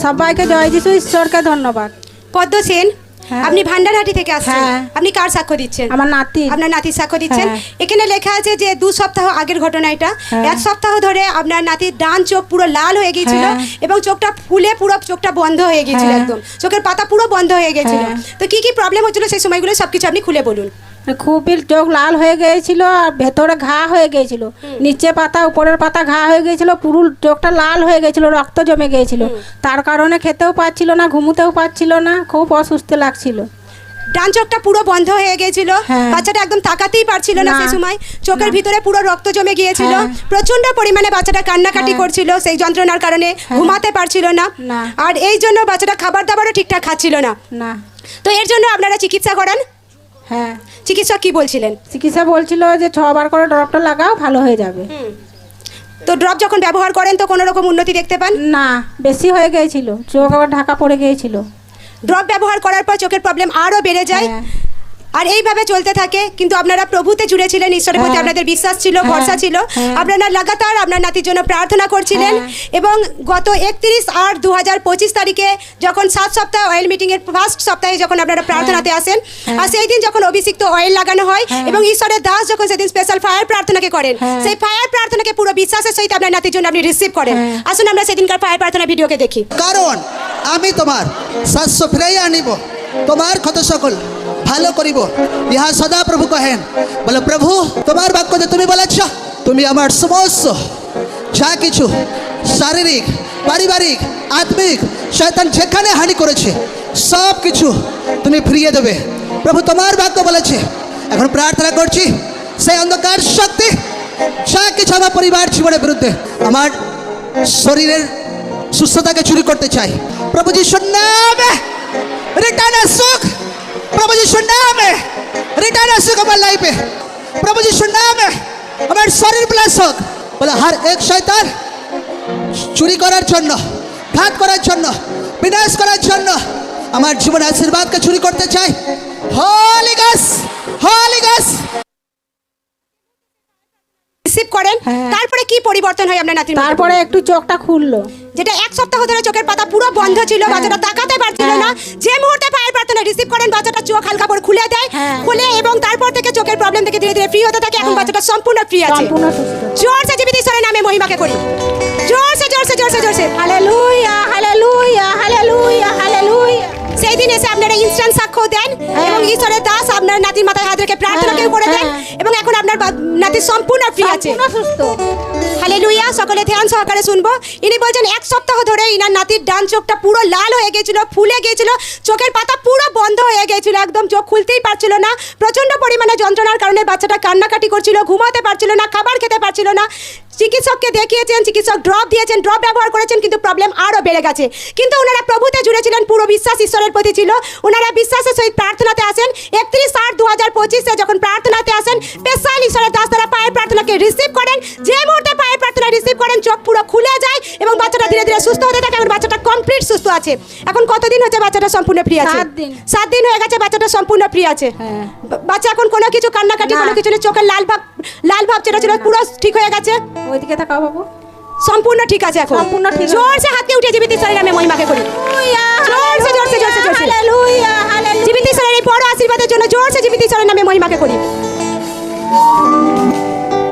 সবাইকে জয় যিশু, ঈশ্বরকে ধন্যবাদ। পদ্ম সেন, হ্যাঁ। আপনি ভান্ডারহাটি থেকে আসছেন। হ্যাঁ। আপনি কার সাক্ষ্য দিচ্ছেন? আমার নাতি। আপনার নাতির সাক্ষ্য দিচ্ছেন। হ্যাঁ। এখানে লেখা আছে যে 2 সপ্তাহ আগের ঘটনা এটা। হ্যাঁ। 1 সপ্তাহ ধরে আপনার নাতির ডান চোখ পুরো লাল হয়ে গিয়েছিল হ্যাঁ। এবং চোখটা ফুলে পুরো চোখটা বন্ধ হয়ে গিয়েছিল, হ্যাঁ। একদম চোখের পাতা পুরো বন্ধ হয়ে গিয়েছিল। হ্যাঁ। তো কি কি প্রবলেম হচ্ছিল সেই সময়গুলো সবকিছু আপনি খুলে বলুন। খুবই চোখ লাল হয়ে গিয়েছিল আর ভেতরে ঘা হয়ে গিয়েছিল, নিচে পাতা উপরের পাতা ঘা হয়ে গিয়েছিল, পুরো চোখটা লাল হয়ে গিয়েছিল, রক্ত জমে গিয়েছিল। তার কারণে খেতেও পাচ্ছিল না, ঘুমোতেও পাচ্ছিল না, খুব অসুস্থ লাগছিল। ডান চোখটা পুরো বন্ধ হয়ে গিয়েছিল, হ্যাঁ। বাচ্চাটা একদম তাকাতেই পারছিল না না। সেই সময়। চোখের না। ভিতরে পুরো রক্ত জমে গিয়েছিল, হ্যাঁ। প্রচন্ড পরিমাণে বাচ্চাটা কান্নাকাটি হ্যাঁ। করছিল সেই যন্ত্রণার কারণে, ঘুমাতে পারছিল না। না। আর এই জন্য বাচ্চাটা খাবার দাবারও ঠিকঠাক খাচ্ছিল না। না। তো এর জন্য আপনারা চিকিৎসা করেন। হ্যাঁ, চিকিৎসক কি বলছিলেন? চিকিৎসা বলছিল যে 6 বার করে ড্রপটা লাগাও, ভালো হয়ে যাবে। তো ড্রপ যখন ব্যবহার করেন তো কোনো রকম উন্নতি দেখতে পান? না, বেশি হয়ে গিয়েছিল, চোখ আবার ঢাকা পড়ে গিয়েছিল। ড্রপ ব্যবহার করার পর চোখের প্রবলেম আরও বেড়ে যায়। হ্যাঁ। আর এইভাবে চলতে থাকে, কিন্তু আপনারা প্রভুতে জুড়ে ছিলেন, ঈশ্বরের প্রতি হ্যাঁ। আপনাদের বিশ্বাস ছিল, হ্যাঁ। ভরসা ছিল। হ্যাঁ। আপনারা লাগাতার আপনার নাতির জন্য প্রার্থনা করছিলেন। হ্যাঁ। এবং গত 31/8/2025 তারিখে যখন 7 সপ্তাহ অয়েল মিটিংয়ের ফার্স্ট সপ্তাহে যখন আপনারা প্রার্থনাতে আসেন, আর সেই দিন যখন অভিষিক্ত অয়েল লাগানো হয় হ্যাঁ। এবং ঈশ্বরের দাস যখন সেদিন স্পেশাল ফায়ার প্রার্থনাকে করেন, হ্যাঁ। সেই ফায়ার প্রার্থনাকে পুরো বিশ্বাসের সহিত আপনার নাতির জন্য আপনি রিসিভ করেন। হ্যাঁ। আসুন আমরা সেদিনকার ফায়ার প্রার্থনা ভিডিওকে দেখি। কারণ আমি তোমার শস্য ফিরাইয়া আনিব, তোমার ক্ষত সকল ভালো করিব, ইহা সদা প্রভু কহেন। বলে প্রভু, তোমার বাক্যতে তুমি বলেছ তুমি আমার সমস্ত যা কিছু শারীরিক, পারিবারিক, আত্মিক শয়তান যেখানে হানি করেছে সব কিছু তুমি ফিরিয়ে দেবে। প্রভু তোমার বাক্য বলেছে। এখন প্রার্থনা করছি সেই অন্ধকার শক্তি যা কিছু আমার পরিবার জীবনের বিরুদ্ধে, আমার শরীরের সুস্থতাকে চুরি করতে চাই, প্রভু যিশুর নামে রিটার্ন আসুক। প্রভু যিশুর নামে রিটার্ন আসুক আমার লাইফে। প্রভু যিশুর নামে আমার শরীর প্লাস হোক। বলে হর এক শয়তান চুরি করার জন্য, ঘাত করার জন্য, বিনাশ করার জন্য আমার জীবনের আশীর্বাদকে চুরি করতে চাই। হোলি গস, হোলি গস রিসিভ করেন। হ্যাঁ। তারপরে কি পরিবর্তন হয় আপনার নাতির মধ্যে? তারপরে একটু চোখটা খুললো। যেটা 1 সপ্তাহ ধরে চোখের পাতা পুরো বন্ধ ছিল, বাচ্চাটা তাকাতে পারছিল না, যে মুহূর্তে ফায়ার প্রার্থনা রিসিভ করেন বাচ্চাটা চোখ হালকা করে খুলে দেয়, হ্যাঁ। খুলে এবং তারপর থেকে চোখের প্রবলেম থেকে ধীরে ধীরে ফ্রি হতে থাকে। এখন হ্যাঁ। বাচ্চাটা সম্পূর্ণ ফ্রি আছে। সম্পূর্ণ সুস্থ। জোরসে জীবিত ঈশ্বরের নামে মহিমাকে করি, জোরসে জোরসে জোরসে জোরসে। Hallelujah, hallelujah, hallelujah, hallelujah. সেই দিন এসে আপনারা ইনস্ট্যান্ট সাক্ষ্য দেন হ্যাঁ। এবং ঈশ্বরের দাস আপনার নাতির মাথায় হাত রেখে প্রার্থনাকেও করে দেন হ্যাঁ। এবং এখন আপনার নাতি সম্পূর্ণ ফ্রি আছে। সম্পূর্ণ সুস্থ। হালেলুয়া। সকলে ধ্যান সহকারে শুনবো। ইনি বলছেন 1 সপ্তাহ ধরে ইনার নাতির ডান চোখটা পুরো লাল হয়ে গিয়েছিল, ফুলে গিয়েছিল, চোখের পাতা পুরো বন্ধ হয়ে গিয়েছিল, একদম চোখ খুলতেই পারছিল না। প্রচন্ড পরিমাণে যন্ত্রণার কারণে বাচ্চাটা কান্নাকাটি করছিল, ঘুমাতে পারছিল না, খাবার খেতে পারছিল না। চিকিৎসককে দেখিয়েছেন, চিকিৎসক ড্রপ দিয়েছেন, ড্রপ ব্যবহার করেছেন, কিন্তু প্রবলেম আরও বেড়ে গেছে। কিন্তু ওনারা প্রভুতে জুড়েছিলেন, পুরো বিশ্বাস ঈশ্বরের প্রতি ছিল। ওনারা বিশ্বাসের সহিত প্রার্থনাতে আসেন। 31/8/2025 যখন প্রার্থনাতে আসেন, স্পেশাল ঈশ্বরের দাস তারা পায়ের প্রার্থনাকে রিসিভ করেন। যে মুহূর্তে পায়ের প্রার্থনা রিসিভ করেন চোখ পুরো খুলে যায় এবং বাচ্চাটা ধীরে ধীরে সুস্থ হতে থাকে। এখন বাচ্চাটা কমপ্লিট সুস্থ আছে। এখন কতদিন হচ্ছে বাচ্চাটা সম্পূর্ণ ফ্রি আছে? 7 দিন। 7 দিন হয়ে গেছে বাচ্চাটা সম্পূর্ণ ফ্রি আছে। হ্যাঁ। বাচ্চা এখন কোনো কিছু কান্নাকাটি না। কোনো কিছু নেই, চোখের লাল ভাব যেটা ছিল পুরো ঠিক হয়ে গেছে, ওইদিকে তাকাও বাবু। সম্পূর্ণ ঠিক আছে এখন। সম্পূর্ণ ঠিক আছে। জোরসে হাতকে উঠে জীবিত ঈশ্বরের নামে মহিমাকে করি। জোরসে জোরসে জোরসে জোরসে হালেলুয়া, হালেলুয়া। জীবিত ঈশ্বরের এই বড় আশীর্বাদের জন্য জোরসে জীবিত ঈশ্বরের নামে মহিমাকে করি।